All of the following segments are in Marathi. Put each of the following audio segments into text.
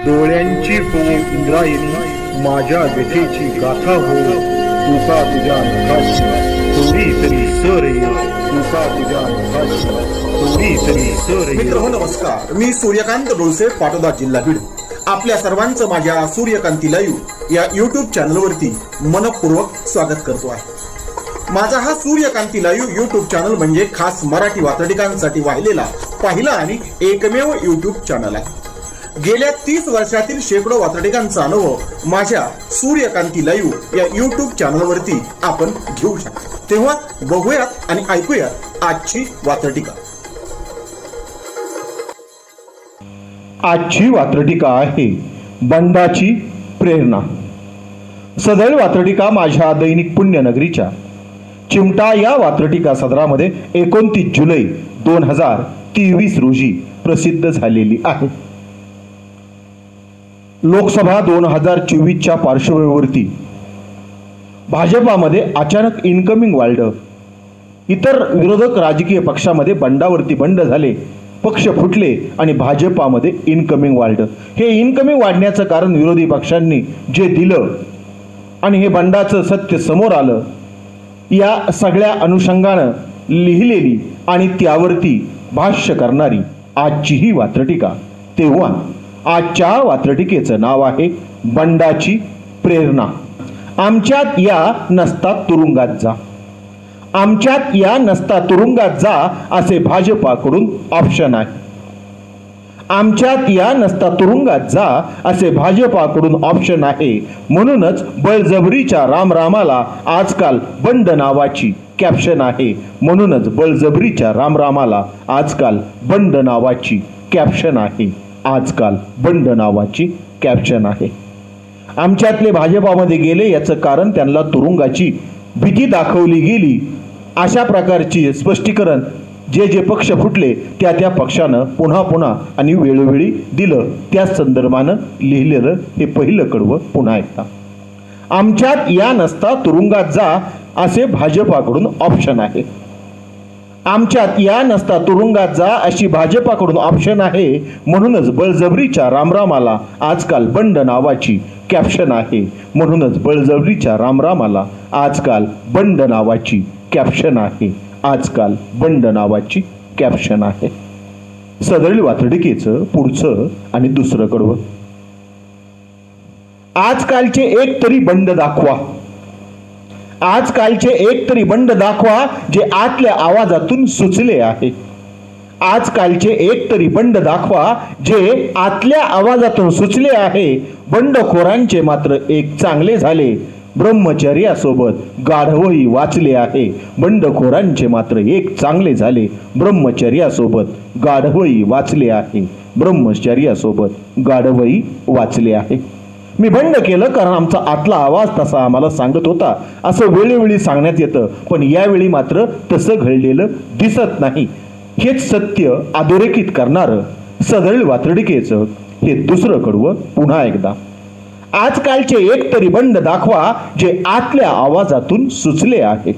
डोळ्यांची हो इंद्रायणी, माझ्या व्यथेची गाथा हो, तुका तुझ्या नखाशी थोडी तरी सर ये, तुका तुझ्या नखाशी थोडी तरी सर ये. मित्र हो नमस्कार, मी सूर्यकांत डोळसे, पाटोदा, जिल्हा बीड. आपल्या सर्वांचं माझ्या सूर्यकांती लाईव्ह या यूट्यूब चॅनलवरती मनपूर्वक स्वागत करतो आहे. माझा हा सूर्यकांती लाईव्ह यूट्यूब चॅनल म्हणजे खास मराठी वात्रटिकांसाठी वाहिलेला पहिला आणि एकमेव यूट्यूब चॅनल आहे. गेल्या 30 वर्षातील शेकडो वात्रटिकांचा अनुभव माझ्या सूर्यकांती लाईव्ह या यूट्यूब चॅनलवरती आपण घेऊ शकता. तेव्हा बघूयात आणि ऐकूयात आजची वात्रटिका. आजची वात्रटिका आहे बंडाची प्रेरणा. सदैव वात्रटिका माझ्या दैनिक पुण्यनगरीच्या चिमटा या वात्रटिका सदरामध्ये 29 जुलै 2023 रोजी प्रसिद्ध झालेली आहे. लोकसभा 2024च्या पार्श्वभूमीवरती भाजपामध्ये अचानक इनकमिंग वाढलं. इतर विरोधक राजकीय पक्षामध्ये बंडावरती बंड झाले, पक्ष फुटले आणि भाजपामध्ये इनकमिंग वाढलं. हे इनकमिंग वाढण्याचं कारण विरोधी पक्षांनी जे दिलं आणि हे बंडाचं सत्य समोर आलं, या सगळ्या अनुषंगानं लिहिलेली आणि त्यावरती भाष्य करणारी आजची ही वात्रटिका. तेव्हा आजच्या वात्रटिकेचं नाव आहे बंडाची प्रेरणा. आमच्यात या नसता तुरुंगात जा, आमच्यात या नसता तुरुंगात जा असे भाजपाकडून ऑप्शन आहे. आमच्यात या नसता तुरुंगात जा असे भाजपाकडून ऑप्शन आहे. म्हणूनच बळजबरीच्या रामरामाला आजकाल बंड नावाची कॅप्शन आहे. म्हणूनच बळजबरीच्या रामरामाला आजकाल बंड नावाची कॅप्शन आहे. आजकाल बंड नावाची कॅप्शन आहे. आमच्यातले भाजपामध्ये गेले याचं कारण त्यांना तुरुंगाची भीती दाखवली गेली. अशा प्रकारची स्पष्टीकरण जे जे पक्ष फुटले त्या त्या पक्षानं पुन्हा पुन्हा आणि वेळोवेळी दिलं. त्या संदर्भानं लिहिलेलं हे पहिलं कडवं पुन्हा एकदा. आमच्यात या नसता तुरुंगात जा असे भाजपाकडून ऑप्शन आहे. आमच्यात या नसता तुरुंगात जा अशी भाजपाकडून ऑप्शन आहे. म्हणूनच बळजबरीच्या रामरामाला आजकाल बंड नावाची कॅप्शन आहे. म्हणूनच बळजबरीच्या रामरामाला आजकाल बंड नावाची कॅप्शन आहे. आजकाल बंड नावाची कॅप्शन आहे. सदरील वात्रटिकेचं पुढचं आणि दुसरं कडवं. आजकालचे एक तरी बंड दाखवा, आजकालचे एक तरी बंड दाखवा जे आतल्या आवाजातून सुचले आहे. आजकालचे एक तरी बंड दाखवा जे आतल्या आवाजातून सुचले आहे. बंडखोरांचे मात्र एक चांगले झाले, ब्रह्मचर्यासोबत गाढवही वाचले आहे. बंडखोरांचे मात्र एक चांगले झाले, ब्रह्मचर्यासोबत गाढवही वाचले आहे. ब्रह्मचर्यासोबत गाढवही वाचले आहे. मी बंड केलं कारण आमचा आतला आवाज तसा आम्हाला सांगत होता असं वेळोवेळी सांगण्यात येतं, पण यावेळी मात्र तसं घडलेलं दिसत नाही. हेच सत्य अधोरेखित करणारं सदरील वात्रटिकेचं हे दुसरं कडवं पुन्हा एकदा. आजकालचे एक तरी बंड दाखवा जे आतल्या आवाजातून सुचले आहे.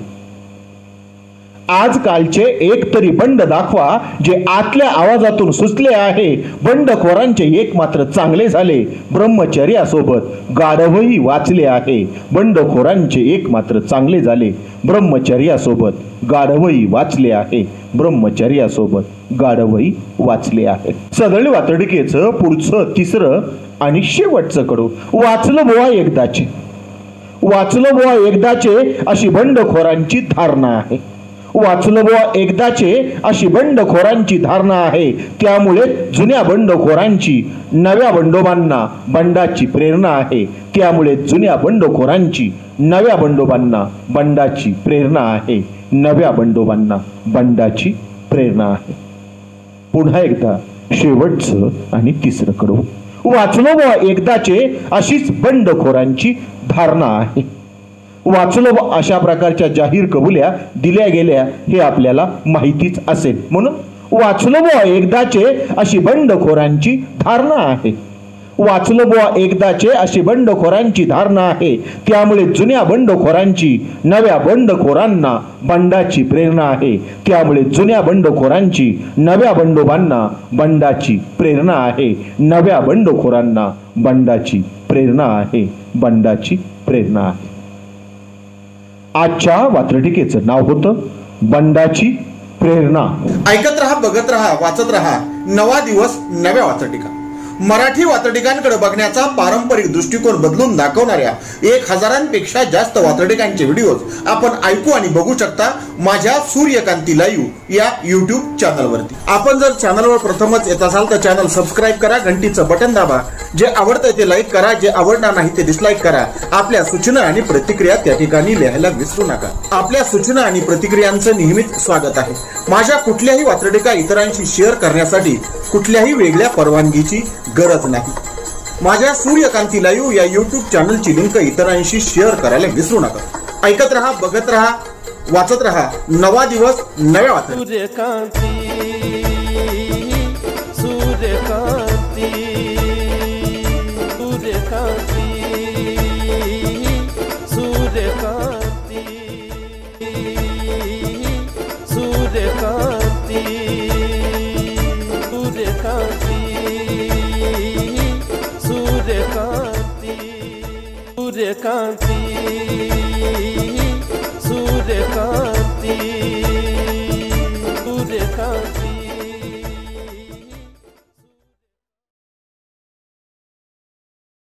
आजकालचे एक तरी बंड दाखवा जे आतल्या आवाजातून सुचले आहे. बंडखोरांचे एक मात्र चांगले झाले, ब्रह्मचर्यासोबत गाढवही वाचले आहे. बंडखोरांचे एक मात्र चांगले झाले, ब्रह्मचर्यासोबत गाढवही वाचले आहे. ब्रह्मचर्यासोबत गाढवही वाचले आहे. सदरील वात्रटिकेचं पुढचं तिसरं आणि शेवटचं कडू. वाचलं बुवा एकदाचे, वाचलं बुवा एकदाचे अशी बंडखोरांची धारणा आहे. वाचलं बुवा एकदाचे अशी बंडखोरांची धारणा आहे. त्यामुळे जुन्या बंडखोरांची नव्या बंडोबांना बंडाची प्रेरणा आहे. त्यामुळे जुन्या बंडखोरांची नव्या बंडोबांना बंडाची प्रेरणा आहे. नव्या बंडोबांना बंडाची प्रेरणा आहे. पुन्हा एकदा शेवटचं आणि तिसरं कडू. वाचलो बुवा एकदाचे अशीच बंडखोरांची धारणा आहे. वाचलो अशा प्रकारच्या जाहीर कबुल्या दिल्या गेल्या हे आपल्याला माहितीच असेल. म्हणून वाचलो बुवा एकदाचे अशी बंडखोरांची धारणा आहे. वाचलं बुवा एकदाचे अशी बंडखोरांची धारणा आहे. त्यामुळे जुन्या बंडखोरांची नव्या बंडखोरांना बंडाची प्रेरणा आहे. त्यामुळे जुन्या बंडखोरांची नव्या बंडोबांना बंडाची प्रेरणा आहे. नव्या बंडखोरांना बंडाची प्रेरणा आहे. बंडाची प्रेरणा आहे. आजच्या वात्रटिकेचं नाव होतं बंडाची प्रेरणा. ऐकत रहा, बघत रहा, वाचत रहा. नवा दिवस, नव्या वात्रटिका. मराठी वात्रटिकांकडे बघण्याचा पारंपरिक दृष्टिकोन बदलून दाखवणाऱ्या 1000पेक्षा जास्त वात्रटिकांचे व्हिडिओज आपण ऐकू आणि बघू शकता माझ्या सूर्यकांती लाईव्ह या युट्यूब चॅनलवरती. आपण जर चॅनलवर प्रथमच येत असाल तर चॅनल सबस्क्राईब करा, घंटीचं बटन दाबा. जे आवडतंय ते लाईक करा, जे आवडणार नाही ते डिसलाईक करा. आपल्या सूचना आणि प्रतिक्रिया त्या ठिकाणी लिहायला विसरू नका. आपल्या सूचना आणि प्रतिक्रियांचं नेहमीच स्वागत आहे. माझ्या कुठल्याही वात्रटिका इतरांशी शेअर करण्यासाठी कुठल्याही वेगळ्या परवानगीची गरज नाही. माझ्या सूर्यकांती लाईव्ह या युट्यूब चॅनलची लिंक इतरांशी शेअर करायला विसरू नका. ऐकत रहा, बघत रहा, वाचत रहा. नवा दिवस, नव्या वात्रटिका. सूर्यकांती